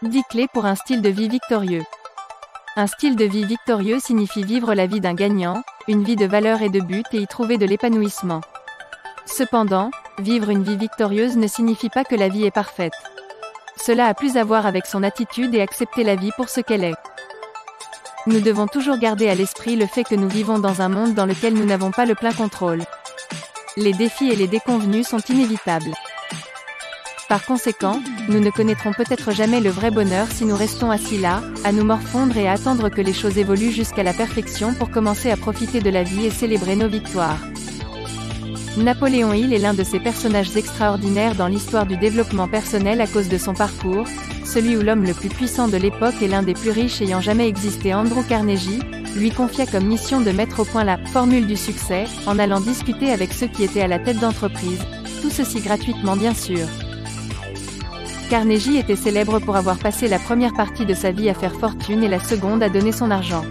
10 clés pour un style de vie victorieux. Un style de vie victorieux signifie vivre la vie d'un gagnant, une vie de valeur et de but et y trouver de l'épanouissement. Cependant, vivre une vie victorieuse ne signifie pas que la vie est parfaite. Cela a plus à voir avec son attitude et accepter la vie pour ce qu'elle est. Nous devons toujours garder à l'esprit le fait que nous vivons dans un monde dans lequel nous n'avons pas le plein contrôle. Les défis et les déconvenues sont inévitables. Par conséquent, nous ne connaîtrons peut-être jamais le vrai bonheur si nous restons assis là, à nous morfondre et à attendre que les choses évoluent jusqu'à la perfection pour commencer à profiter de la vie et célébrer nos victoires. Napoléon Hill est l'un de ces personnages extraordinaires dans l'histoire du développement personnel à cause de son parcours, celui où l'homme le plus puissant de l'époque et l'un des plus riches ayant jamais existé, Andrew Carnegie, lui confia comme mission de mettre au point la « formule du succès » en allant discuter avec ceux qui étaient à la tête d'entreprise, tout ceci gratuitement bien sûr. Carnegie était célèbre pour avoir passé la première partie de sa vie à faire fortune et la seconde à donner son argent.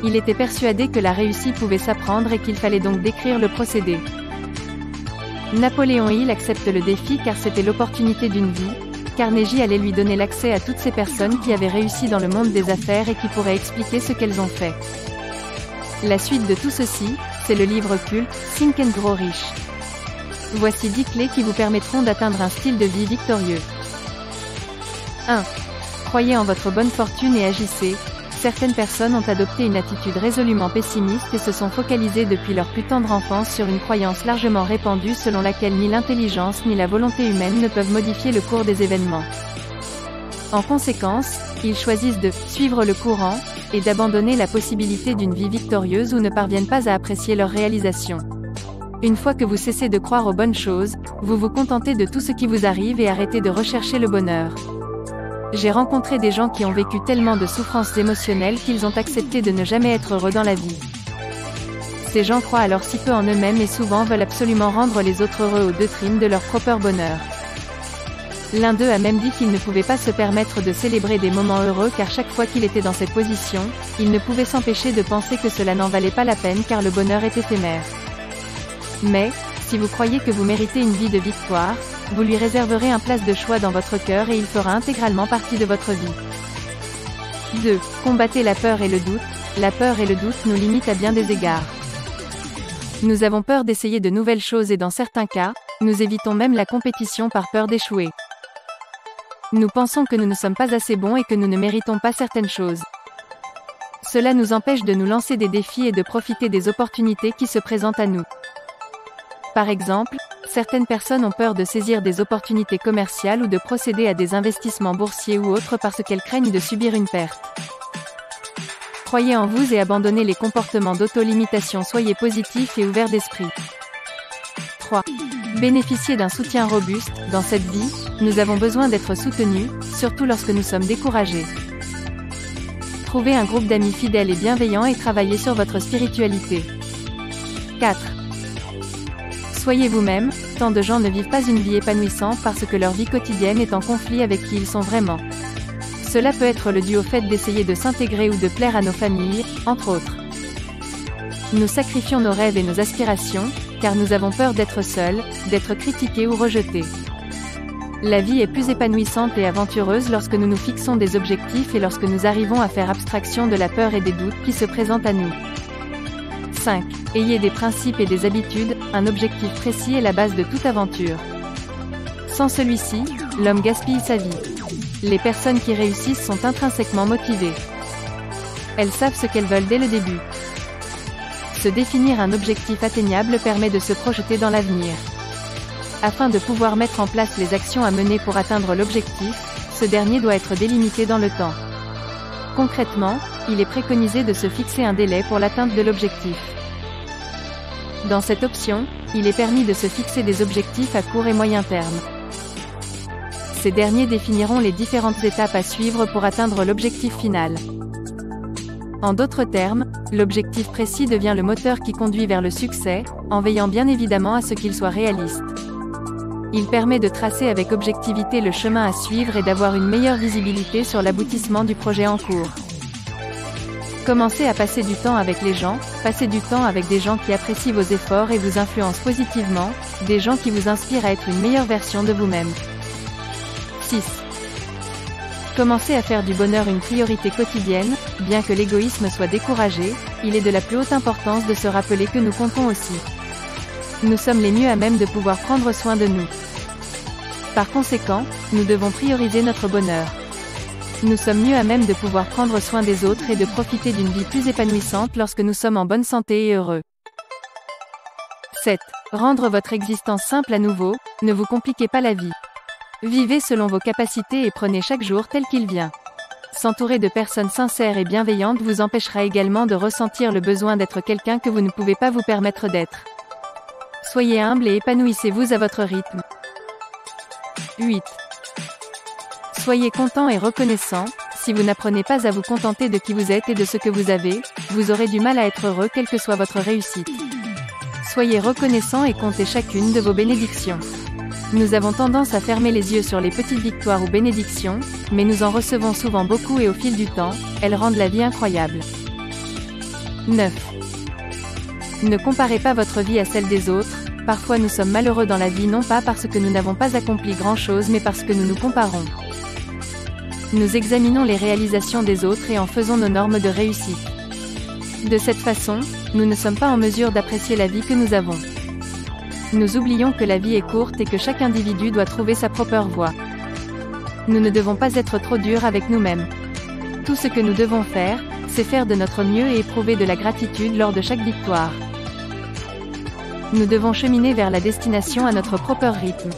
Il était persuadé que la réussite pouvait s'apprendre et qu'il fallait donc décrire le procédé. Napoléon Hill accepte le défi car c'était l'opportunité d'une vie. Carnegie allait lui donner l'accès à toutes ces personnes qui avaient réussi dans le monde des affaires et qui pourraient expliquer ce qu'elles ont fait. La suite de tout ceci, c'est le livre culte « Think and Grow Rich ». Voici 10 clés qui vous permettront d'atteindre un style de vie victorieux. 1. Croyez en votre bonne fortune et agissez. Certaines personnes ont adopté une attitude résolument pessimiste et se sont focalisées depuis leur plus tendre enfance sur une croyance largement répandue selon laquelle ni l'intelligence ni la volonté humaine ne peuvent modifier le cours des événements. En conséquence, ils choisissent de « suivre le courant » et d'abandonner la possibilité d'une vie victorieuse ou ne parviennent pas à apprécier leurs réalisations. Une fois que vous cessez de croire aux bonnes choses, vous vous contentez de tout ce qui vous arrive et arrêtez de rechercher le bonheur. J'ai rencontré des gens qui ont vécu tellement de souffrances émotionnelles qu'ils ont accepté de ne jamais être heureux dans la vie. Ces gens croient alors si peu en eux-mêmes et souvent veulent absolument rendre les autres heureux au détriment de leur propre bonheur. L'un d'eux a même dit qu'il ne pouvait pas se permettre de célébrer des moments heureux car chaque fois qu'il était dans cette position, il ne pouvait s'empêcher de penser que cela n'en valait pas la peine car le bonheur est éphémère. Mais, si vous croyez que vous méritez une vie de victoire, vous lui réserverez un place de choix dans votre cœur et il fera intégralement partie de votre vie. 2. Combattez la peur et le doute. La peur et le doute nous limitent à bien des égards. Nous avons peur d'essayer de nouvelles choses et dans certains cas, nous évitons même la compétition par peur d'échouer. Nous pensons que nous ne sommes pas assez bons et que nous ne méritons pas certaines choses. Cela nous empêche de nous lancer des défis et de profiter des opportunités qui se présentent à nous. Par exemple, certaines personnes ont peur de saisir des opportunités commerciales ou de procéder à des investissements boursiers ou autres parce qu'elles craignent de subir une perte. Croyez en vous et abandonnez les comportements d'auto-limitation, soyez positifs et ouverts d'esprit. 3. Bénéficiez d'un soutien robuste. Dans cette vie, nous avons besoin d'être soutenus, surtout lorsque nous sommes découragés. Trouvez un groupe d'amis fidèles et bienveillants et travaillez sur votre spiritualité. 4. Soyez vous-même. Tant de gens ne vivent pas une vie épanouissante parce que leur vie quotidienne est en conflit avec qui ils sont vraiment. Cela peut être dû au fait d'essayer de s'intégrer ou de plaire à nos familles, entre autres. Nous sacrifions nos rêves et nos aspirations, car nous avons peur d'être seuls, d'être critiqués ou rejetés. La vie est plus épanouissante et aventureuse lorsque nous nous fixons des objectifs et lorsque nous arrivons à faire abstraction de la peur et des doutes qui se présentent à nous. 5. Ayez des principes et des habitudes. Un objectif précis est la base de toute aventure. Sans celui-ci, l'homme gaspille sa vie. Les personnes qui réussissent sont intrinsèquement motivées. Elles savent ce qu'elles veulent dès le début. Se définir un objectif atteignable permet de se projeter dans l'avenir. Afin de pouvoir mettre en place les actions à mener pour atteindre l'objectif, ce dernier doit être délimité dans le temps. Concrètement, il est préconisé de se fixer un délai pour l'atteinte de l'objectif. Dans cette option, il est permis de se fixer des objectifs à court et moyen terme. Ces derniers définiront les différentes étapes à suivre pour atteindre l'objectif final. En d'autres termes, l'objectif précis devient le moteur qui conduit vers le succès, en veillant bien évidemment à ce qu'il soit réaliste. Il permet de tracer avec objectivité le chemin à suivre et d'avoir une meilleure visibilité sur l'aboutissement du projet en cours. Commencez à passer du temps avec les gens, passez du temps avec des gens qui apprécient vos efforts et vous influencent positivement, des gens qui vous inspirent à être une meilleure version de vous-même. 6. Commencez à faire du bonheur une priorité quotidienne, bien que l'égoïsme soit découragé, il est de la plus haute importance de se rappeler que nous comptons aussi. Nous sommes les mieux à même de pouvoir prendre soin de nous. Par conséquent, nous devons prioriser notre bonheur. Nous sommes mieux à même de pouvoir prendre soin des autres et de profiter d'une vie plus épanouissante lorsque nous sommes en bonne santé et heureux. 7. Rendre votre existence simple à nouveau, ne vous compliquez pas la vie. Vivez selon vos capacités et prenez chaque jour tel qu'il vient. S'entourer de personnes sincères et bienveillantes vous empêchera également de ressentir le besoin d'être quelqu'un que vous ne pouvez pas vous permettre d'être. Soyez humble et épanouissez-vous à votre rythme. 8. Soyez content et reconnaissant. Si vous n'apprenez pas à vous contenter de qui vous êtes et de ce que vous avez, vous aurez du mal à être heureux quelle que soit votre réussite. Soyez reconnaissant et comptez chacune de vos bénédictions. Nous avons tendance à fermer les yeux sur les petites victoires ou bénédictions, mais nous en recevons souvent beaucoup et au fil du temps, elles rendent la vie incroyable. 9. Ne comparez pas votre vie à celle des autres. Parfois nous sommes malheureux dans la vie non pas parce que nous n'avons pas accompli grand-chose mais parce que nous nous comparons. Nous examinons les réalisations des autres et en faisons nos normes de réussite. De cette façon, nous ne sommes pas en mesure d'apprécier la vie que nous avons. Nous oublions que la vie est courte et que chaque individu doit trouver sa propre voie. Nous ne devons pas être trop durs avec nous-mêmes. Tout ce que nous devons faire, c'est faire de notre mieux et éprouver de la gratitude lors de chaque victoire. Nous devons cheminer vers la destination à notre propre rythme.